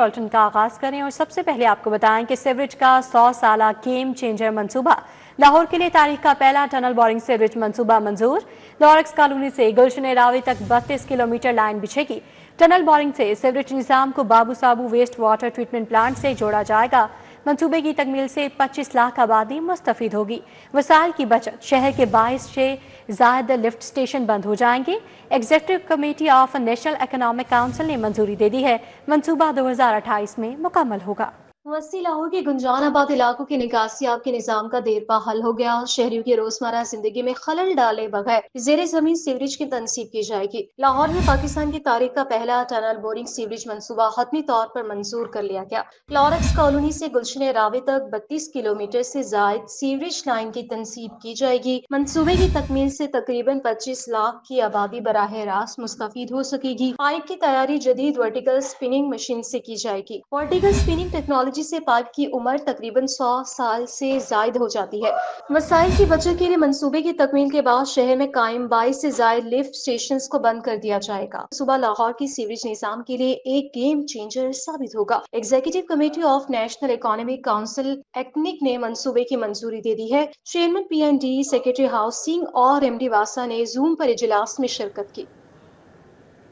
Bulletin का आगाज करें और सबसे पहले आपको बताएं कि सीवरेज का 100 साला गेम चेंजर मंसूबा लाहौर के लिए तारीख का पहला टनल बोरिंग सीवरेज मंसूबा मंजूर। लॉरेक्स कॉलोनी से गुलशन रावी तक 32 किलोमीटर लाइन बिछेगी। टनल बोरिंग से सीवरेज निजाम को बाबू साबू वेस्ट वाटर ट्रीटमेंट प्लांट से जोड़ा जाएगा। मंसूबे की तकमील से 25 लाख आबादी मुस्तफीद होगी। वसाइल की बचत, शहर के 22 से ज़ायद लिफ्ट स्टेशन बंद हो जाएंगे। Executive committee of national economic council ने मंजूरी दे दी है। मंसूबा 2028 में मुकम्मल होगा। वसी लाहौर के गुंजानाबाद इलाकों के निकासियाब के निजाम का देरपा हल हो गया। शहरियों की रोजमर्रा जिंदगी में खलल डाले बगैर जेर जमीन सीवरेज की तनसीब की जाएगी। लाहौर में पाकिस्तान की तारीख का पहला टनल बोरिंग सीवरेज मंसूबा हतमी तौर पर मंजूर कर लिया गया। लॉरेक्स कॉलोनी से गुलशन रावी तक 32 किलोमीटर से जायद सीवरेज लाइन की तनसीब की जाएगी। मंसूबे की तकमील से तकरीबन 25 लाख की आबादी बराह रास्त मुस्तफीद हो सकेगी। पाइप की तैयारी जदीद वर्टिकल स्पिनिंग मशीन से की जाएगी। वर्टिकल स्पिनिंग टेक्नोलॉजी से पाइप की उम्र तकरीबन 100 साल से जायद हो जाती है। वसाइल की बचत के लिए मंसूबे की तकमील के बाद शहर में कायम 22 से जायद लिफ्ट स्टेशंस को बंद कर दिया जाएगा। सुबह लाहौर की सीवरेज निजाम के लिए एक गेम चेंजर साबित होगा। Executive committee of national economic council एक्निक ने मंसूबे की मंजूरी दे दी है। चेयरमैन PND, सेक्रेटरी हाउसिंग और MD वासा ने जूम पर इजलास में शिरकत की।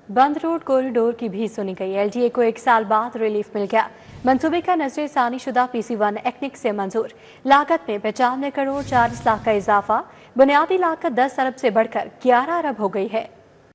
बंद रोड कॉरिडोर की भी सुनी गई। LDA को 1 साल बाद रिलीफ मिल गया। मंसूबे का नजर सानी शुदा PC1 एक्निक से मंजूर। लागत में 95 करोड़ 40 लाख का इजाफा। बुनियादी लागत 10 अरब से बढ़कर 11 अरब हो गई है।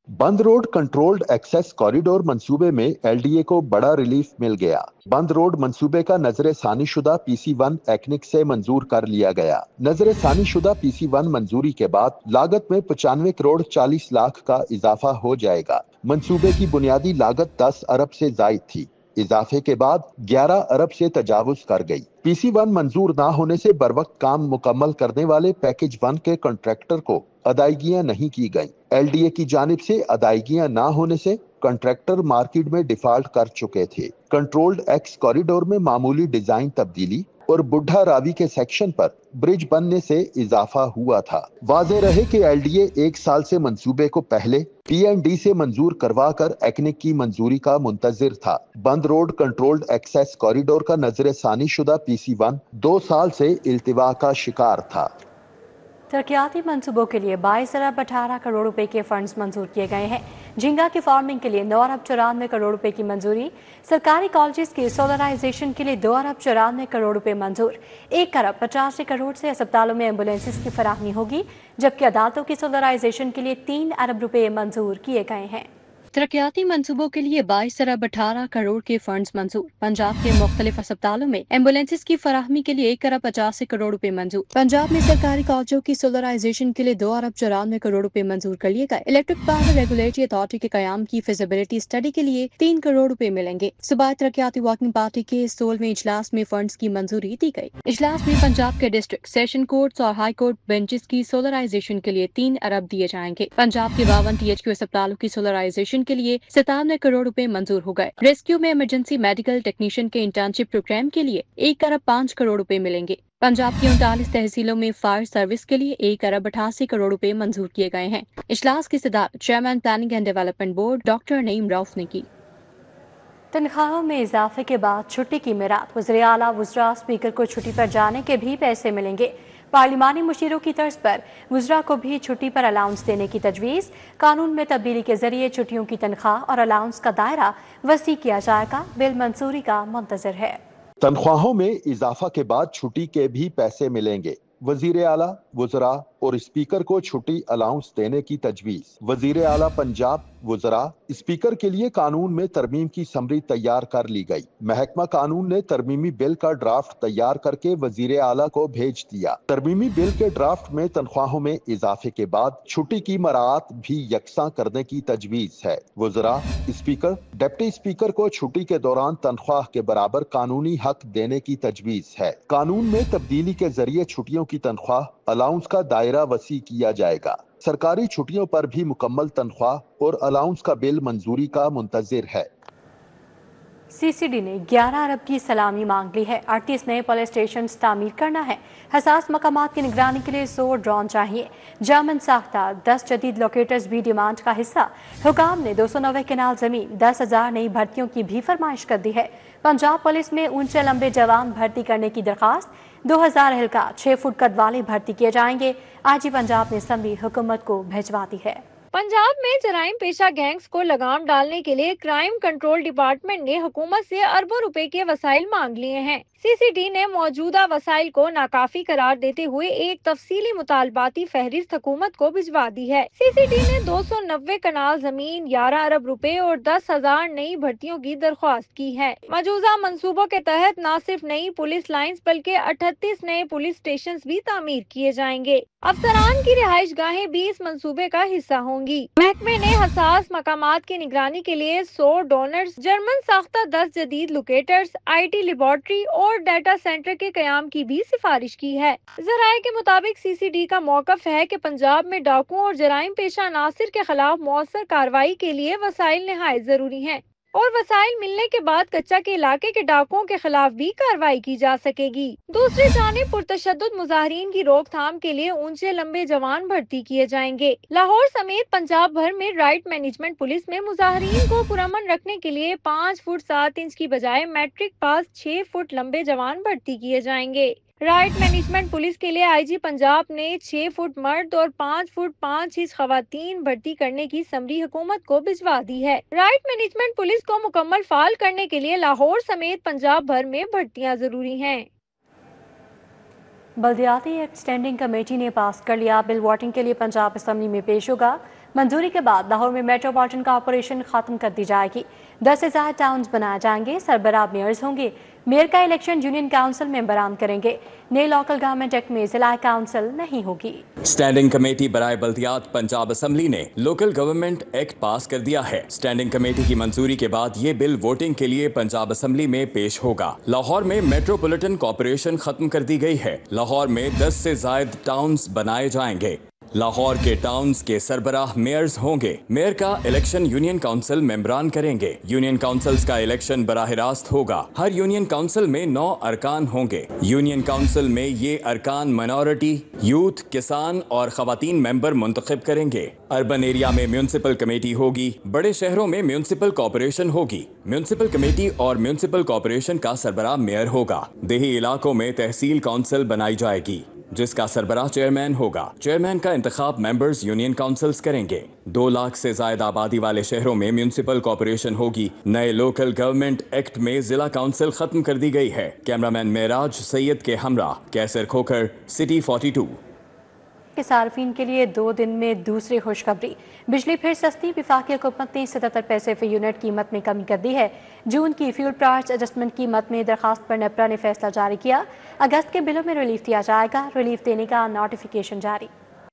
बंद रोड कंट्रोल्ड एक्सेस कॉरिडोर मंसूबे में LDA को बड़ा रिलीफ मिल गया। बंद रोड मंसूबे का नजर सानी शुदा PC1 एक्निक से मंजूर कर लिया गया। नजर सानी शुदा PC1 मंजूरी के बाद लागत में 95 करोड़ 40 लाख का इजाफा हो जाएगा। मंसूबे की बुनियादी लागत 10 अरब से जायद थी। इजाफे के बाद 11 अरब से तजावुज कर गई। PC1 मंजूर ना होने से बर वक्त काम मुकम्मल करने वाले पैकेज 1 के कॉन्ट्रैक्टर को अदायगियां नहीं की गयी। LDA की जानिब से अदायगियां ना होने से कॉन्ट्रैक्टर मार्केट में डिफॉल्ट कर चुके थे। कंट्रोल्ड एक्स कॉरिडोर में मामूली डिजाइन तब्दीली और बुढ़ा रावी के सेक्शन पर ब्रिज बनने से इजाफा हुआ था। वाज़ेह रहे कि LDA 1 साल से मंसूबे को पहले PND से मंजूर करवा कर एक्निक की मंजूरी का मुंतजिर था। बंद रोड कंट्रोल्ड एक्सेस कॉरिडोर का नजर सानी शुदा PC1 2 साल से इल्तिवा का शिकार था। तरक्याती मंसूबों के लिए 22 अरब 18 करोड़ रुपए के फंड्स मंजूर किए गए हैं। झींगा की फार्मिंग के लिए 9 अरब 94 करोड़ रुपए की मंजूरी। सरकारी कॉलेजेस की सोलराइजेशन के लिए 2 अरब 94 करोड़ रुपए मंजूर। 1 अरब 85 करोड़ से अस्पतालों में एम्बुलेंसेस की फराहमी होगी, जबकि अदालतों की सोलराइजेशन के लिए 3 अरब रुपए मंजूर किए गए हैं। तरक्याती मंसूबों के लिए 22 अरब 18 करोड़ के फंड्स मंजूर। पंजाब के मुख्तलिफ अस्पतालों में एम्बुलेंसेस की फराहमी के लिए 1 अरब 85 करोड़ रुपए मंजूर। पंजाब में सरकारी कॉलेजों की सोलराइजेशन के लिए 2 अरब 94 करोड़ रुपए मंजूर कर लिए गए। इलेक्ट्रिक पावर रेगुलेटरी अथॉरिटी के कयाम की फिजिबिलिटी स्टडी के लिए 3 करोड़ रुपए मिलेंगे। सूबाई तरक्याती वर्किंग पार्टी के 16वें इजलास में फंड्स की मंजूरी दी गई। इजलास में पंजाब के डिस्ट्रिक्ट सेशन कोर्ट्स और हाई कोर्ट बेंचेस की सोलराइजेशन के लिए 3 अरब दिए जाएंगे। पंजाब के 52 THQ अस्पतालों की सोलराइजेशन के लिए 97 करोड़ रुपए मंजूर हो गए। रेस्क्यू में इमरजेंसी मेडिकल टेक्नीशियन के इंटर्नशिप प्रोग्राम के लिए 1 अरब 5 करोड़ रुपए मिलेंगे। पंजाब की 39 तहसीलों में फायर सर्विस के लिए 1 अरब 88 करोड़ रुपए मंजूर किए गए हैं। इजलास की सदारत chairman planning and development board doctor Naeem Rauf ने की। तनख्वाहों में इजाफे के बाद छुट्टी की मिराद। वज़ीर आला वज़रा स्पीकर को छुट्टी पर जाने के भी पैसे मिलेंगे। पार्लिमानी मुशीरों की तर्ज पर वज़रा को भी छुट्टी पर अलाउंस देने की तजवीज़। कानून में तब्दीली के जरिए छुट्टियों की तनख्वाह और अलाउंस का दायरा वसी किया जाएगा। बिल मंजूरी का मुंतज़र है। तनख्वाहों में इजाफा के बाद छुट्टी के भी पैसे मिलेंगे। वजीर आला वज़रा और स्पीकर को छुट्टी अलाउंस देने की तजवीज़। वजीर आला पंजाब वज़रा स्पीकर के लिए कानून में तरमीम की समरी तैयार कर ली गई। महकमा कानून ने तरमीमी बिल का ड्राफ्ट तैयार करके वजीर आला को भेज दिया। तरमीमी बिल के ड्राफ्ट में तनख्वाहों में इजाफे के बाद छुट्टी की मराहत भी यकसा करने की तजवीज़ है। वज़रा स्पीकर डिप्टी स्पीकर को छुट्टी के दौरान तनख्वाह के बराबर कानूनी हक देने की तजवीज़ है। कानून में तब्दीली के जरिए छुट्टियों की तनख्वाह अलाउंस का दायरा वसी किया जाएगा। सरकारी छुट्टियों पर भी मुकम्मल तनख्वाह और अलाउंस का बिल मंजूरी का मुंतजिर है। CCD ने 11 अरब की सलामी मांग ली है। 38 नए पुलिस स्टेशन तामीर करना है। हसास मकामात की निगरानी के लिए 100 ड्रोन चाहिए। जामन साख्ता 10 जदीद लोकेटर्स भी डिमांड का हिस्सा। हुकाम ने 290 केनाल जमीन 10,000 नई भर्तियों की भी फरमाइश कर दी है। पंजाब पुलिस में ऊंचे लंबे जवान भर्ती करने की दरखास्त, 2000 एहलकार 6 फुट कद वाले भर्ती किए जाएंगे। आईजी पंजाब ने असम्बली हुकूमत को भिजवा दी है। पंजाब में जराइम पेशा गैंग्स को लगाम डालने के लिए क्राइम कंट्रोल डिपार्टमेंट ने हुकूमत से अरबों रुपए के वसाइल मांग लिए हैं। सीसीडी ने मौजूदा वसाइल को नाकाफी करार देते हुए एक तफसीली मुतालबाती फहरिस्त हुकूमत को भिजवा दी है। सीसीडी ने 290 कनाल जमीन, 11 अरब रुपए और 10,000 नई भर्तियों की दरख्वास्त की है। मौजूदा मंसूबों के तहत न सिर्फ नई पुलिस लाइंस बल्कि 38 नए पुलिस स्टेशन भी तामीर किए जाएंगे। अफसरान की रिहाइश गाहें भी इस मंसूबे का हिस्सा होंगी। महकमे ने हसास मकामात की निगरानी के लिए 100 डोनर्स, जर्मन साख्ता 10 जदीद लोकेटर्स, IT लेबोरेटरी और डाटा सेंटर के कयाम की भी सिफारिश की है। जराये के मुताबिक सीसीडी का मौकफ है कि पंजाब में डाकुओं और जराइम पेशा अनासिर के खिलाफ मौसर कार्रवाई के लिए वसाइल निहायत जरूरी हैं और वसाइल मिलने के बाद कच्चा के इलाके के डाकुओं के खिलाफ भी कार्रवाई की जा सकेगी। दूसरी जानिब पुरतशद्दुद मुजाहिरीन की रोकथाम के लिए ऊंचे लंबे जवान भर्ती किए जाएंगे। लाहौर समेत पंजाब भर में राइट मैनेजमेंट पुलिस में मुजाहिरीन को पुरअमन रखने के लिए 5 फुट 7 इंच की बजाय मैट्रिक पास 6 फुट लंबे जवान भर्ती किए जाएंगे। राइट मैनेजमेंट पुलिस के लिए आईजी पंजाब ने 6 फुट मर्द और 5 फुट 5 इंच खवातीन भर्ती करने की समरी हुकूमत को भिजवा दी है। राइट मैनेजमेंट पुलिस को मुकम्मल फाल करने के लिए लाहौर समेत पंजाब भर में भर्तियां जरूरी हैं। बल्दियाती एक्ट स्टैंडिंग कमेटी ने पास कर लिया। बिल वोटिंग के लिए पंजाब असम्बली में पेश होगा। मंजूरी के बाद लाहौर में मेट्रोपॉलिटन कॉरपोरेशन खत्म कर दी जाएगी। 10 से ज्यादा टाउन्स बनाए जाएंगे। सरबराह मेयर्स होंगे। मेयर का इलेक्शन यूनियन काउंसिल मेंबरान करेंगे। नए लोकल गवर्नमेंट एक्ट में जिला काउंसिल नहीं होगी। स्टैंडिंग कमेटी बराए बल्दियात पंजाब असम्बली ने लोकल गवर्नमेंट एक्ट पास कर दिया है। स्टैंडिंग कमेटी की मंजूरी के बाद ये बिल वोटिंग के लिए पंजाब असम्बली में पेश होगा। लाहौर में मेट्रोपॉलिटन कॉरपोरेशन खत्म कर दी गई है। लाहौर में 10 से ज्यादा टाउन्स बनाए जाएंगे। लाहौर के टाउन्स के सरबराह मेयर्स होंगे। मेयर का इलेक्शन यूनियन काउंसिल मेंबरान करेंगे। यूनियन काउंसिल्स का इलेक्शन बराह रास्त होगा। हर यूनियन काउंसिल में 9 अरकान होंगे। यूनियन काउंसिल में ये अरकान माइनॉरिटी, यूथ, किसान और खवातीन मेंबर मुंतखब करेंगे। अर्बन एरिया में म्यूनिसिपल कमेटी होगी। बड़े शहरों में म्यूनिसिपल कॉरपोरेशन होगी। म्यूनिसिपल कमेटी और म्यूनिसिपल कॉरपोरेशन का सरबराह मेयर होगा। देही इलाकों में तहसील काउंसिल बनाई जाएगी जिसका सरबराह चेयरमैन होगा। चेयरमैन का इंतखाब मेंबर्स यूनियन काउंसिल्स करेंगे। 2 लाख से ज्यादा आबादी वाले शहरों में म्यूनिसिपल कॉरपोरेशन होगी। नए लोकल गवर्नमेंट एक्ट में जिला काउंसिल खत्म कर दी गई है। कैमरामैन मेराज सैयद के हमरा, कैसर खोकर, सिटी 42। के सार्फिन के लिए 2 दिन में दूसरी खुशखबरी। बिजली फिर सस्ती। वफाकी हुकूमत ने 77 पैसे फी यूनिट कीमत में कमी कर दी है। जून की फ्यूल प्राइस एडजस्टमेंट कीमत में दरखास्त पर नेपरा ने फैसला जारी किया। अगस्त के बिलों में रिलीफ दिया जाएगा। रिलीफ देने का नोटिफिकेशन जारी।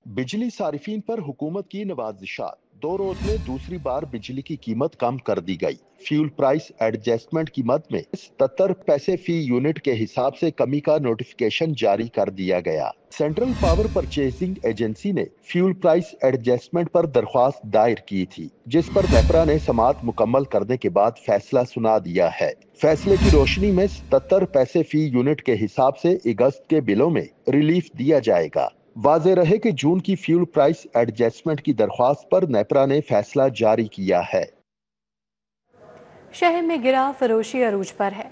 बिजली सारिफीन पर हुकूमत की नवाजिशात। 2 रोज में दूसरी बार बिजली की कीमत कम कर दी गई। फ्यूल प्राइस एडजस्टमेंट कीमत में 77 पैसे फी यूनिट के हिसाब से कमी का नोटिफिकेशन जारी कर दिया गया। सेंट्रल पावर परचेजिंग एजेंसी ने फ्यूल प्राइस एडजस्टमेंट पर दरख्वास्त दायर की थी, जिस पर नेपरा ने समाअत मुकम्मल करने के बाद फैसला सुना दिया है। फैसले की रोशनी में 77 पैसे फी यूनिट के हिसाब से अगस्त के बिलों में रिलीफ दिया जाएगा। वाज़ेह रहे कि जून की फ्यूल प्राइस एडजस्टमेंट की दरख्वास्त पर नेपरा ने फैसला जारी किया है। शहर में गिरा फरोशी अरूज पर है।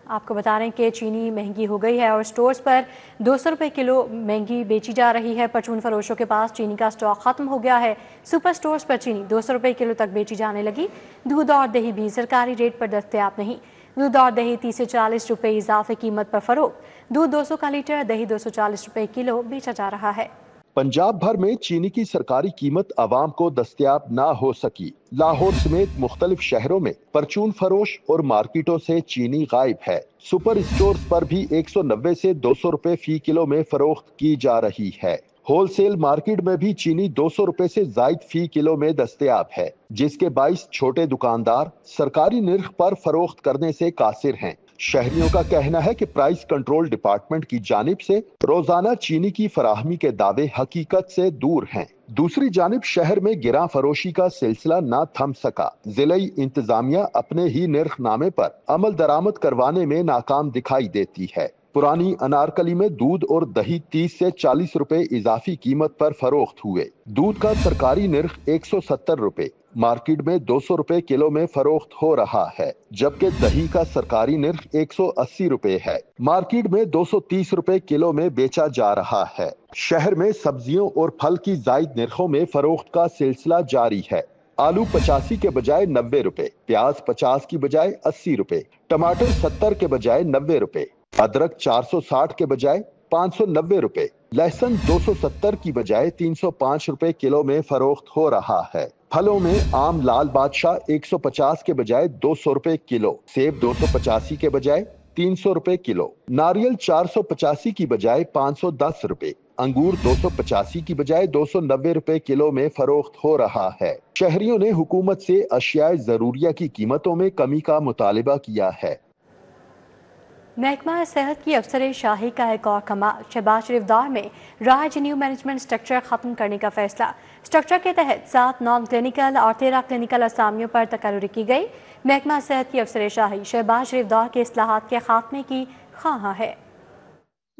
आपको बता रहे हैं कि चीनी महंगी हो गई है और स्टोर्स पर 200 रुपये किलो महंगी बेची जा रही है। परचून फरोशों के पास चीनी का स्टॉक खत्म हो गया है। सुपर स्टोर्स पर चीनी 200 रुपये किलो तक बेची जाने लगी। दूध और दही भी सरकारी रेट पर दस्तयाब नहीं। दूध और दही 30 से 40 रुपये इजाफे कीमत पर फरोख्त। दूध 200 का लीटर, दही 240 रुपये किलो बेचा जा रहा है। पंजाब भर में चीनी की सरकारी कीमत आवाम को दस्तयाब ना हो सकी। लाहौर समेत मुख्तलिफ शहरों में परचून फरोश और मार्केटों से चीनी गायब है। सुपर स्टोर्स पर भी 190 से 200 रुपए फी किलो में फरोख्त की जा रही है। होलसेल मार्केट में भी चीनी 200 रुपए से जायद फी किलो में दस्तयाब है, जिसके बाइस छोटे दुकानदार सरकारी निर्ख पर फरोख्त करने से कासिर हैं। शहरियों का कहना है कि प्राइस कंट्रोल डिपार्टमेंट की जानिब से रोजाना चीनी की फराहमी के दावे हकीकत से दूर हैं। दूसरी जानिब शहर में गिरा फरोशी का सिलसिला न थम सका। जिलाई इंतजामिया अपने ही निर्खनामे पर अमल दरामद करवाने में नाकाम दिखाई देती है। पुरानी अनारकली में दूध और दही 30 से 40 रुपए इजाफी कीमत पर फरोख्त हुए। दूध का सरकारी निर्ख 170 रुपए, मार्केट में 200 रुपए किलो में फरोख्त हो रहा है, जबकि दही का सरकारी निर्ख 180 रुपए है, मार्केट में 230 रुपए किलो में बेचा जा रहा है। शहर में सब्जियों और फल की जायद निर्खों में फरोख्त का सिलसिला जारी है। आलू 85 के बजाय 90 रुपए, प्याज 50 की बजाय 80 रुपए, टमाटर 70 के बजाय 90 रुपए, अदरक 460 के बजाय 590 रुपए, लहसुन 270 की बजाय 305 रुपए किलो में फरोख्त हो रहा है। फलों में आम लाल बादशाह 150 के बजाय 200 रुपए किलो, सेब 285 के बजाय 300 रुपए किलो, नारियल 485 की बजाय 510 रुपए, अंगूर 285 की बजाय 290 रुपए किलो में फरोख्त हो रहा है। शहरियों ने हुकूमत से अशियाए जरूरिया की कीमतों में कमी का मुतालिबा किया है। महकमा सेहत की अफसर शाही का एक और कमाल, शहबाज शरीफ दौर में राज न्यू मैनेजमेंट स्ट्रक्चर खत्म करने का फैसला। स्ट्रक्चर के तहत 7 नॉन क्लिनिकल और 13 क्लिनिकल असामियों पर तकर्री की गई। महकमा सेहत की अफसर शाही शहबाज शरीफ दौर के इस्लाहात के खात्मे की ख्वाह है।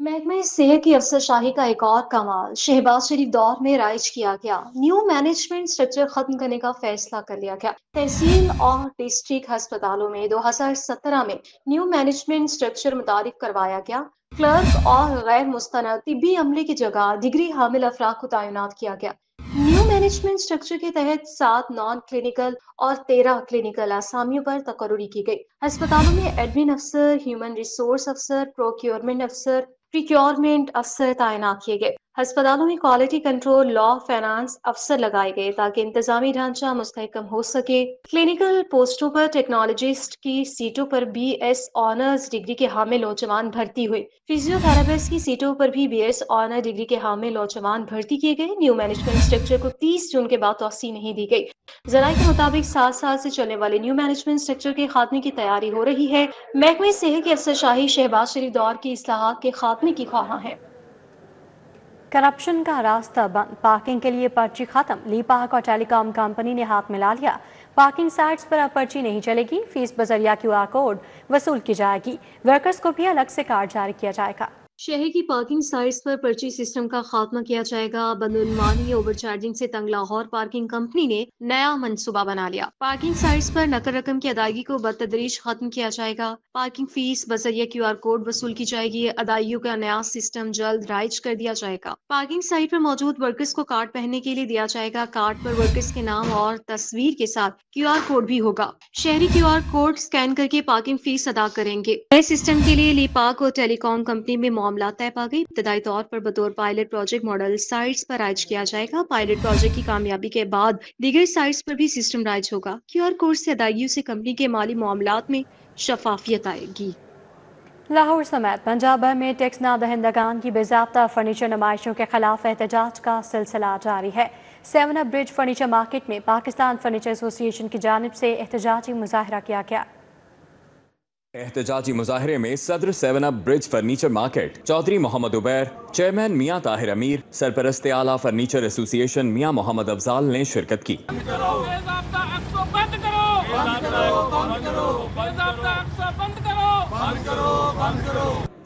महकमा सेहत की अफसरशाही का एक और कमाल, शहबाज शरीफ दौर में राइज किया गया। न्यू मैनेजमेंट स्ट्रक्चर खत्म करने का फैसला कर लिया गया। तहसील और डिस्ट्रिक्ट अस्पतालों में 2017 में न्यू मैनेजमेंट स्ट्रक्चर मुतारिफ करवाया गया। क्लर्क और गैर मुस्तनद तिब्बी अमले की जगह डिग्री हामिल अफराद को तैनात किया गया। न्यू मैनेजमेंट स्ट्रक्चर के तहत 7 नॉन क्लिनिकल और 13 क्लिनिकल असामियों पर तकर्री की गई। अस्पतालों में एडमिन अफसर, ह्यूमन रिसोर्स अफसर, प्रोक्योरमेंट अफसर, प्रिक्योरमेंट अफसर तैनात किए गए। अस्पतालों में क्वालिटी कंट्रोल, लॉ, फाइनेंस अफसर लगाए गए ताकि इंतजामी ढांचा मुस्तहकम हो सके। क्लिनिकल पोस्टों पर टेक्नोलॉजिस्ट की सीटों पर BS ऑनर्स डिग्री के हामिल नौजवान भर्ती हुए। फिजियोथेरेपिस्ट की सीटों पर भी BS ऑनर डिग्री के हामिल नौजवान भर्ती किए गए। न्यू मैनेजमेंट स्ट्रक्चर को 30 जून के बाद तौसीह नहीं दी गई। जराये के मुताबिक 7 साल से चलने वाले न्यू मैनेजमेंट स्ट्रक्चर के खात्मे की तैयारी हो रही है। महकमे सेहत की अफसरशाही शहबाज शरीफ दौर की इस्लाहात के खात्मे की ख्वाह है। करप्शन का रास्ता बंद, पार्किंग के लिए पर्ची खत्म। ली पार्क और टेलीकॉम कंपनी ने हाथ मिला लिया। पार्किंग साइट्स पर अब पर्ची नहीं चलेगी, फीस बजरिया QR कोड वसूल की जाएगी। वर्कर्स को भी अलग से कार्ड जारी किया जाएगा। शहर की पार्किंग साइट्स पर पर्ची सिस्टम का खात्मा किया जाएगा। बदउनवानी ओवरचार्जिंग से तंग लाहौर पार्किंग कंपनी ने नया मंसूबा बना लिया। पार्किंग साइट्स पर नकद रकम की अदायगी को बतदरीज खत्म किया जाएगा। पार्किंग फीस बजरिया QR कोड वसूल की जाएगी। अदायगियों का नया सिस्टम जल्द राइज कर दिया जाएगा। पार्किंग साइट पर मौजूद वर्कर्स को कार्ड पहनने के लिए दिया जाएगा। कार्ड पर वर्कर्स के नाम और तस्वीर के साथ QR कोड भी होगा। शहरी QR कोड स्कैन करके पार्किंग फीस अदा करेंगे। नए सिस्टम के लिए ली पार्क और टेलीकॉम कंपनी में मामला तय पा गई। इब्तदाई तौर पर बतौर पायलट प्रोजेक्ट मॉडल साइट्स पर राइज किया जाएगा। पायलट प्रोजेक्ट की कामयाबी के बाद दीगर साइट्स पर भी सिस्टम राइज होगा। QR कोड से अदायगियों से कंपनी के माली मामलात में शफाफियत आएगी। लाहौर समेत पंजाब भर में टैक्स ना दहिंदगान की बेज़ाब्ता फर्नीचर नुमाइशों के खिलाफ एहतजाज का सिलसिला जारी है। 7 अप ब्रिज फर्नीचर मार्केट में पाकिस्तान फर्नीचर एसोसिएशन की जानिब से एहतजाजी मुजाहरा किया गया। एहतजाजी मुजाहरे में सदर 7 up bridge furniture market, Chaudhry Mohammad Ubair, chairman Mian Tahir Amir, सरपरस्त आला फर्नीचर एसोसिएशन मियां मोहम्मद अफजाल ने शिरकत की।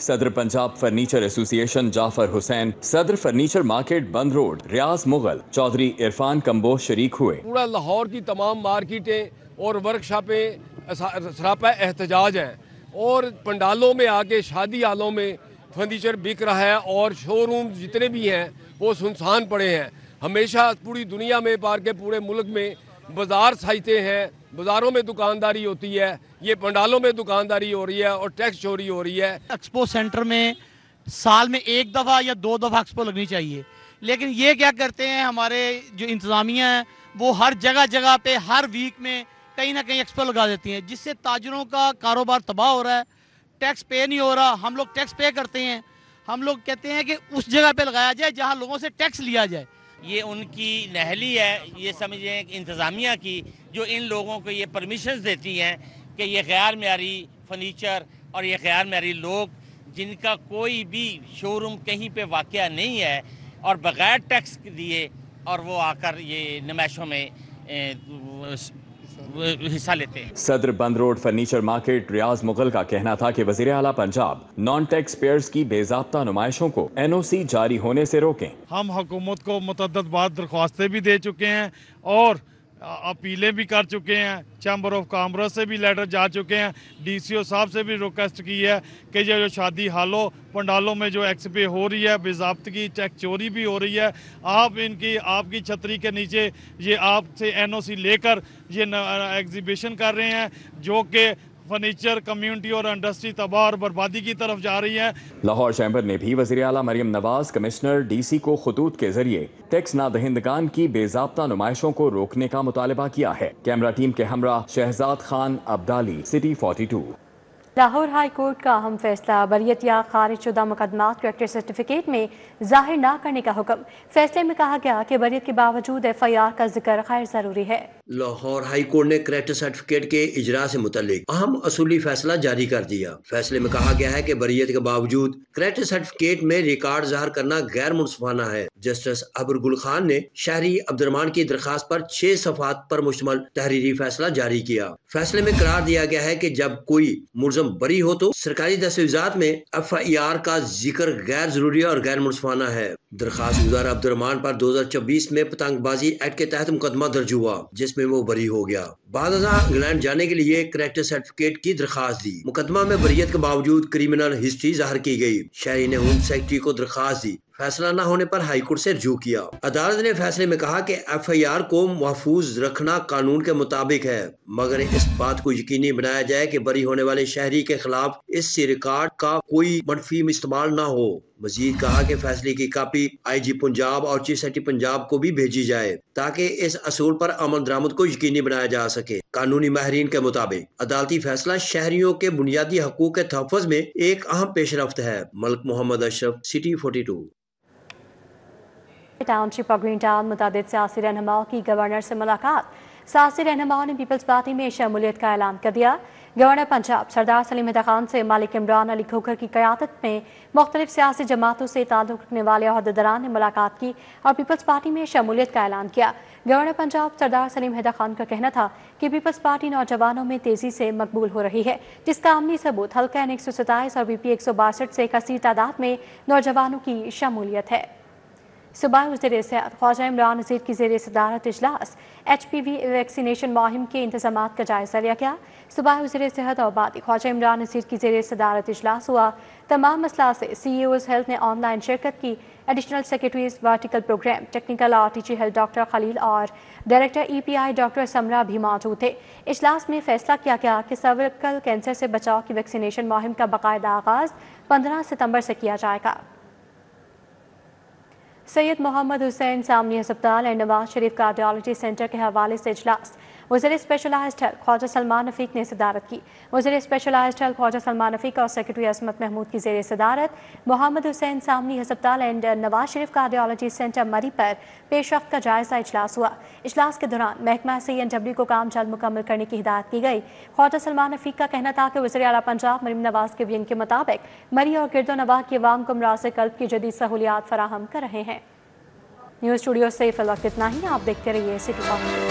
सदर पंजाब फर्नीचर एसोसिएशन जाफर हुसैन, सदर furniture market Band road, Riaz Mughal, Chaudhry Irfan Kamboj शरीक हुए। पूरा लाहौर की तमाम मार्केटें और वर्कशॉपें सरापा एहतजाज हैं और पंडालों में आके शादी हालों में फर्नीचर बिक रहा है और शोरूम जितने भी हैं वो सुनसान पड़े हैं। हमेशा पूरी दुनिया में पार के पूरे मुल्क में बाजार साइते हैं, बाजारों में दुकानदारी होती है, ये पंडालों में दुकानदारी हो रही है और टैक्स चोरी हो रही है। एक्सपो सेंटर में साल में 1 दफ़ा या 2 दफ़ा एक्सपो लगनी चाहिए, लेकिन ये क्या करते हैं हमारे जो इंतज़ामिया है वो हर जगह जगह पे हर वीक में कहीं ना कहीं एक्सपो लगा देती हैं, जिससे ताजरों का कारोबार तबाह हो रहा है। टैक्स पे नहीं हो रहा। हम लोग टैक्स पे करते हैं, हम लोग कहते हैं कि उस जगह पे लगाया जाए जहां लोगों से टैक्स लिया जाए। ये उनकी नहली है, ये समझिए इंतज़ामिया की, जो इन लोगों को ये परमिशंस देती हैं कि ये गैर मेयारी फर्नीचर और ये गैर मेयारी लोग जिनका कोई भी शोरूम कहीं पे वाक़या नहीं है और बग़ैर टैक्स दिए और वो आकर ये नुमाइशों में हिस्सा लेते हैं। सदर बंद रोड फर्नीचर मार्केट रियाज मुगल का कहना था कि वजीर आला पंजाब नॉन टैक्स पेयर्स की बेजाब्ता नुमाइशों को NOC जारी होने से रोकें। हम हुकूमत को मुतअद्दिद बार दरख्वास्तें भी दे चुके हैं और अपीलें भी कर चुके हैं, चैम्बर ऑफ कॉमर्स से भी लेटर जा चुके हैं, DCO साहब से भी रिक्वेस्ट की है कि जो शादी हालों पंडालों में जो एक्सपे हो रही है, बेज़ाब्तगी चेक चोरी भी हो रही है, आप आपकी छतरी के नीचे ये आपसे NOC लेकर ये एग्जीबिशन कर रहे हैं जो कि फर्नीचर कम्युनिटी और इंडस्ट्री तबाह और बर्बादी की तरफ जा रही है। लाहौर चैम्बर ने भी वज़ीर आला मरियम नवाज कमिश्नर DC को खतूत के जरिए टैक्स नादहिंदगान की बेजाब्ता नुमाइशों को रोकने का मुतालबा किया है। कैमरा टीम के हमरा Shahzad Khan Abdali, city 42। Lahore high court का अहम फैसला, बरियत या खारिज शुदा मुकदमात करेक्टर सर्टिफिकेट में जाहिर न करने का हुक्म। फैसले में कहा गया कि बरियत के बावजूद FIR का जिक्र गैर जरूरी है। लाहौर हाई कोर्ट ने करेक्टर सर्टिफिकेट के इजरा से मुतालिक अहम असूली फैसला जारी कर दिया। फैसले में कहा गया है कि बरियत के बावजूद करेक्टर सर्टिफिकेट में रिकॉर्ड ज़ाहिर करना गैर मुनसिफाना है। जस्टिस अबुल खान ने शहरी अब्दुर्रहमान की दरखास्त पर 6 सफ़ात पर मुश्तमिल तहरीरी फैसला जारी किया। फैसले में करार दिया गया है कि जब कोई मुलज़म बरी हो तो सरकारी दस्तावेज़ात में FIR का जिक्र गैर जरूरी और गैर मुनसिफाना है। दरखास्त गुजार अब्दुर्रहमान पर 2024 में पतंगबाजी एक्ट के तहत मुकदमा दर्ज हुआ जिसमें वो बरी हो गया। बाद इंग्लैंड जाने के लिए करेक्टर सर्टिफिकेट की दरखास्त दी। मुकदमा में बरियत के बावजूद क्रिमिनल हिस्ट्री जाहिर की गई। शहरी ने होम सेक्रेटरी को दरखास्त दी। फैसला न होने पर हाई कोर्ट से रजू किया। अदालत ने फैसले में कहा कि FIR को महफूज रखना कानून के मुताबिक है, मगर इस बात को यकीनी बनाया जाए कि बरी होने वाले शहरी के खिलाफ इस रिकॉर्ड का कोई मनफी इस्तेमाल न हो। मजीद कहा कि फैसले की कापी IG पंजाब और चीफ सेक्रेटरी पंजाब को भी भेजी जाए ताकि इस असूल पर अमल दरामद को यकीनी बनाया जा सके। कानूनी माहिरीन के मुताबिक अदालती फैसला शहरियों के बुनियादी हकूक के तहफ़्फ़ुज़ में एक अहम पेशरफ्त है। मलिक मोहम्मद अशरफ, सिटी 42। टाउनशिप और ग्रीन टाउन मुताबिक सियासी रहनुमाओं की गवर्नर से मुलाकात। सियासी रहनुमाओं ने पीपल्स पार्टी में शमूलियत का ऐलान कर दिया। गवर्नर पंजाब सरदार सलीम हैदर खान से मालिक इमरान अली खोखर की क़यादत में मुख्तलिफ सियासी जमातों से ताल्लुक़ रखने वाले अहदेदारान ने मुलाकात की और पीपल्स पार्टी में शमूलियत का ऐलान किया। गवर्नर पंजाब सरदार सलीम हैदर खान का कहना था कि पीपल्स पार्टी नौजवानों में तेज़ी से मकबूल हो रही है, जिसका अमली सबूत हल्का N 127 और BP 162 से कसीर तादाद में नौजवानों की शमूलियत है। सूबाई वज़ीर सेहत ख्वाजा इमरान नज़ीर की ज़ेर सदारत इजलास HPV वैक्सीनेशन मुहिम के इंतज़ामात का जायज़ा लिया गया। सूबाई वज़ीर सेहत और आबादी ख्वाजा इमरान नज़ीर की ज़ेर सदारत इजलास हुआ। तमाम मसला से CEOs हेल्थ ने ऑनलाइन शिरकत की। Additional secretaries vertical program technical RTG health doctor Khalil और डायरेक्टर EPI डॉक्टर समरा भी मौजूद थे। इजलास में फैसला किया गया कि सर्विकल कैंसर से बचाव की वैक्सीनेशन मुहिम का बाकायदा आगाज़ 15 सितंबर से किया जाएगा। सैयद मोहम्मद हुसैन सामनी अस्पताल and Nawaz Sharif cardiology centre के हवाले से इजलास वज़ीर स्पेशलाइज्ड हेल्थ ख्वाजा सलमान रफ़ीक ने सदारत की। वज़ीर स्पेशलाइज्ड हेल्थ ख्वाजा सलमान रफ़ीक और सेक्रेटरी असमत महमूद की ज़ेर सदारत मोहम्मद हुसैन सामनी अस्पताल and Nawaz Sharif cardiology centre मरी पर पेशरफ्त का जायज़ा इजलास हुआ। इजलास के दौरान महकमा CNW को काम जल्द मुकम्मल करने की हिदायत की गई। ख्वाजा सलमान रफ़ीक का कहना था कि वज़ीर आला पंजाब मरियम नवाज के वियन के मुताबिक मरी और गिरदो नवाह की अवाम को अमराज़ क़ल्ब की जदीद सहूलियात फराहम कर रहे हैं। न्यूज़ स्टूडियो से फ़िल वक्त इतना ही। आप देखते रहिए सिटी।